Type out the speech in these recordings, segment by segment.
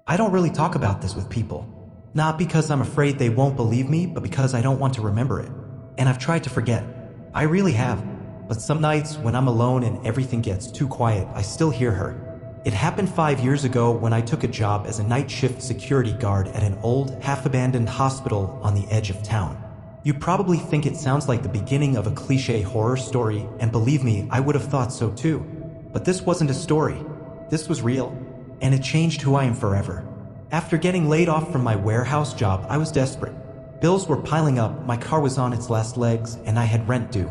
I don't really talk about this with people. Not because I'm afraid they won't believe me, but because I don't want to remember it. And I've tried to forget. I really have. But some nights when I'm alone and everything gets too quiet, I still hear her. It happened 5 years ago when I took a job as a night shift security guard at an old, half-abandoned hospital on the edge of town. You probably think it sounds like the beginning of a cliché horror story, and believe me, I would have thought so too. But this wasn't a story. This was real. And it changed who I am forever. After getting laid off from my warehouse job, I was desperate. Bills were piling up, my car was on its last legs, and I had rent due.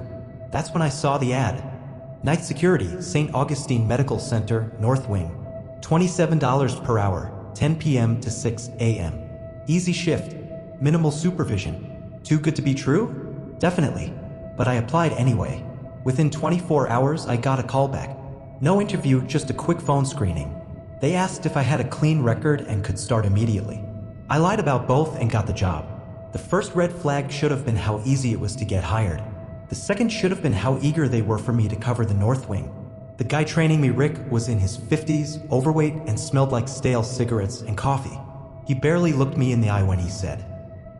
That's when I saw the ad. Night security, St. Augustine Medical Center, North Wing. $27 per hour, 10 p.m. to 6 a.m. Easy shift, minimal supervision. Too good to be true? Definitely. But I applied anyway. Within 24 hours, I got a call back. No interview, just a quick phone screening. They asked if I had a clean record and could start immediately. I lied about both and got the job. The first red flag should have been how easy it was to get hired. The second should have been how eager they were for me to cover the North Wing. The guy training me, Rick, was in his 50s, overweight, and smelled like stale cigarettes and coffee. He barely looked me in the eye when he said,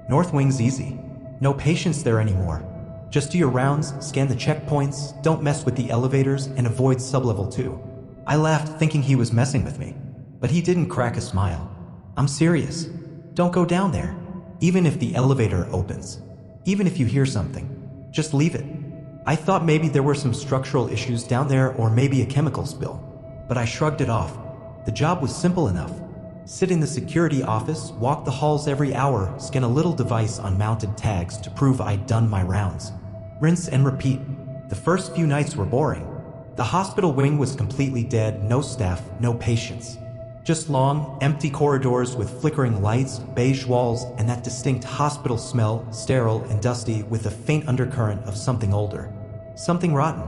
"North Wing's easy. No patients there anymore. Just do your rounds, scan the checkpoints, don't mess with the elevators, and avoid Sublevel 2. I laughed, thinking he was messing with me. But he didn't crack a smile. "I'm serious. Don't go down there. Even if the elevator opens. Even if you hear something. Just leave it." I thought maybe there were some structural issues down there or maybe a chemical spill. But I shrugged it off. The job was simple enough. Sit in the security office, walk the halls every hour, scan a little device on mounted tags to prove I'd done my rounds. Rinse and repeat. The first few nights were boring. The hospital wing was completely dead, no staff, no patients. Just long, empty corridors with flickering lights, beige walls, and that distinct hospital smell, sterile and dusty with a faint undercurrent of something older. Something rotten.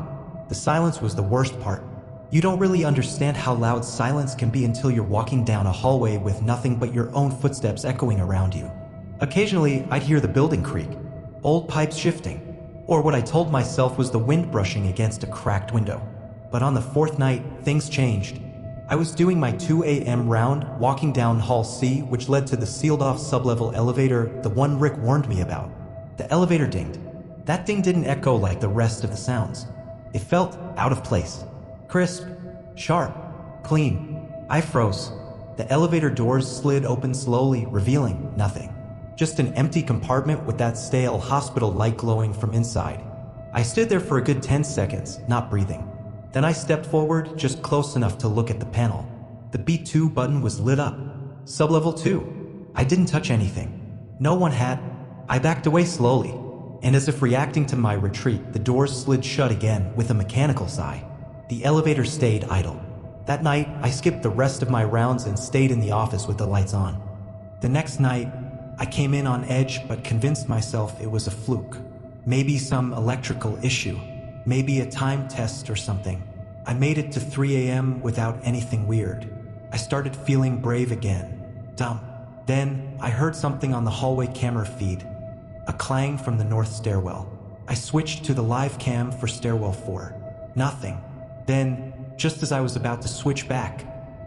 The silence was the worst part. You don't really understand how loud silence can be until you're walking down a hallway with nothing but your own footsteps echoing around you. Occasionally, I'd hear the building creak, old pipes shifting, or what I told myself was the wind brushing against a cracked window. But on the fourth night, things changed. I was doing my 2 a.m. round, walking down Hall C, which led to the sealed-off sublevel elevator, the one Rick warned me about. The elevator dinged. That ding didn't echo like the rest of the sounds. It felt out of place. Crisp, sharp, clean. I froze. The elevator doors slid open slowly, revealing nothing. Just an empty compartment with that stale hospital light glowing from inside. I stood there for a good 10 seconds, not breathing. Then I stepped forward, just close enough to look at the panel. The B2 button was lit up. Sublevel 2. I didn't touch anything. No one had. I backed away slowly, and as if reacting to my retreat, the doors slid shut again with a mechanical sigh. The elevator stayed idle. That night, I skipped the rest of my rounds and stayed in the office with the lights on. The next night, I came in on edge but convinced myself it was a fluke. Maybe some electrical issue. Maybe a time test or something. I made it to 3 a.m. without anything weird. I started feeling brave again. Dumb. Then, I heard something on the hallway camera feed. A clang from the north stairwell. I switched to the live cam for stairwell 4. Nothing. Then, just as I was about to switch back,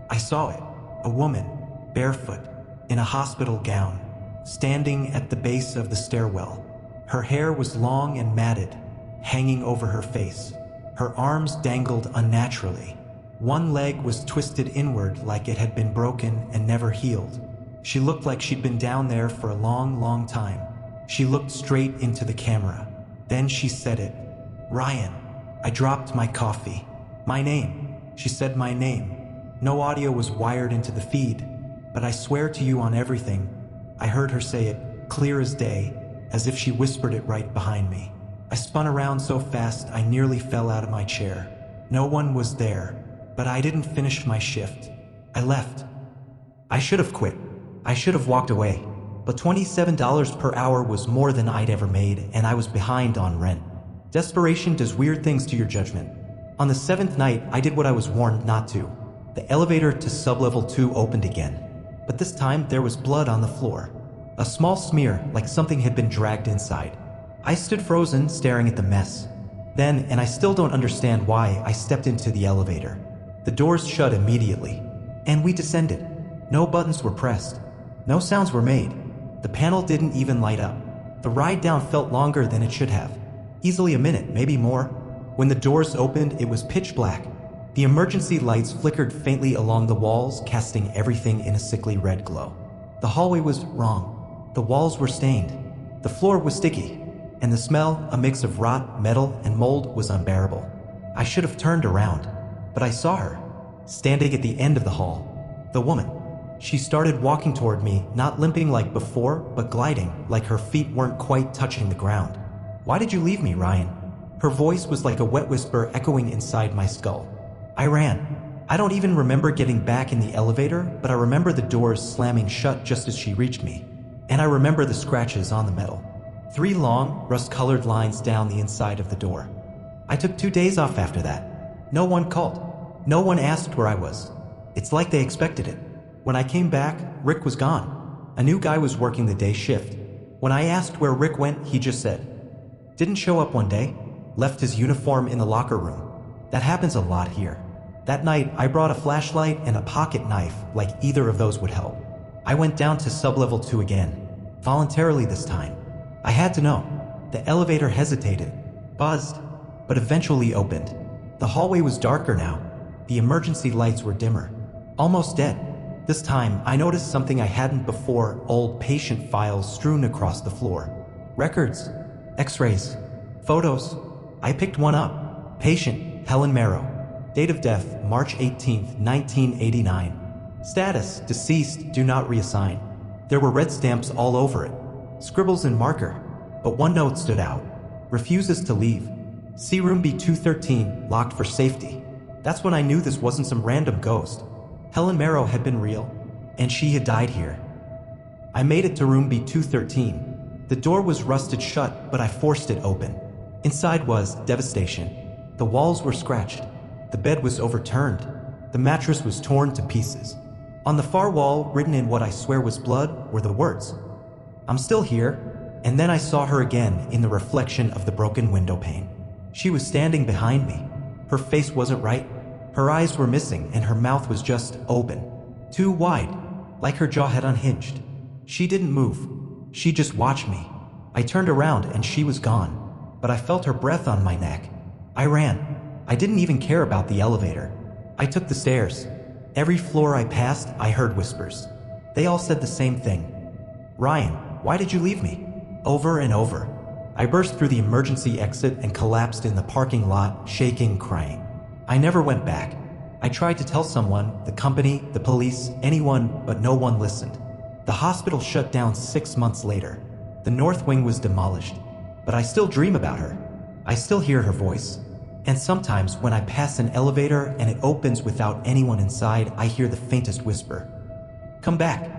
I saw it. A woman, barefoot, in a hospital gown, standing at the base of the stairwell. Her hair was long and matted, hanging over her face. Her arms dangled unnaturally. One leg was twisted inward like it had been broken and never healed. She looked like she'd been down there for a long, long time. She looked straight into the camera. Then she said it. "Ryan." I dropped my coffee. "My name." She said my name. No audio was wired into the feed, but I swear to you on everything, I heard her say it, clear as day, as if she whispered it right behind me. I spun around so fast I nearly fell out of my chair. No one was there, but I didn't finish my shift. I left. I should have quit. I should have walked away. But $27 per hour was more than I'd ever made, and I was behind on rent. Desperation does weird things to your judgment. On the 7th night, I did what I was warned not to. The elevator to sublevel 2 opened again. But this time, there was blood on the floor. A small smear, like something had been dragged inside. I stood frozen, staring at the mess. Then, and I still don't understand why, I stepped into the elevator. The doors shut immediately, and we descended. No buttons were pressed. No sounds were made. The panel didn't even light up. The ride down felt longer than it should have. Easily a minute, maybe more. When the doors opened, it was pitch black. The emergency lights flickered faintly along the walls, casting everything in a sickly red glow. The hallway was wrong. The walls were stained. The floor was sticky. And the smell, a mix of rot, metal, and mold, was unbearable. I should have turned around, but I saw her, standing at the end of the hall. The woman. She started walking toward me, not limping like before, but gliding, like her feet weren't quite touching the ground. "Why did you leave me, Ryan?" Her voice was like a wet whisper echoing inside my skull. I ran. I don't even remember getting back in the elevator, but I remember the doors slamming shut just as she reached me. And I remember the scratches on the metal. 3 long, rust-colored lines down the inside of the door. I took 2 days off after that. No one called. No one asked where I was. It's like they expected it. When I came back, Rick was gone. A new guy was working the day shift. When I asked where Rick went, he just said, "Didn't show up one day. Left his uniform in the locker room." That happens a lot here. That night, I brought a flashlight and a pocket knife, like either of those would help. I went down to Sublevel 2 again, voluntarily this time. I had to know. The elevator hesitated, buzzed, but eventually opened. The hallway was darker now. The emergency lights were dimmer, almost dead. This time, I noticed something I hadn't before: old patient files strewn across the floor. Records, x-rays, photos. I picked one up. Patient, Helen Merrow. Date of death, March 18th, 1989. Status, deceased, do not reassign. There were red stamps all over it. Scribbles in marker. But one note stood out. Refuses to leave. See room B213, locked for safety. That's when I knew this wasn't some random ghost. Helen Merrow had been real, and she had died here. I made it to room B213. The door was rusted shut, but I forced it open. Inside was devastation. The walls were scratched. The bed was overturned. The mattress was torn to pieces. On the far wall, written in what I swear was blood, were the words, "I'm still here." And then I saw her again in the reflection of the broken window pane. She was standing behind me. Her face wasn't right. Her eyes were missing and her mouth was just open. Too wide, like her jaw had unhinged. She didn't move. She just watched me. I turned around and she was gone, but I felt her breath on my neck. I ran. I didn't even care about the elevator. I took the stairs. Every floor I passed, I heard whispers. They all said the same thing. "Ryan, why did you leave me?" Over and over. I burst through the emergency exit and collapsed in the parking lot, shaking, crying. I never went back. I tried to tell someone, the company, the police, anyone, but no one listened. The hospital shut down 6 months later. The North Wing was demolished. But I still dream about her. I still hear her voice. And sometimes when I pass an elevator and it opens without anyone inside, I hear the faintest whisper. "Come back."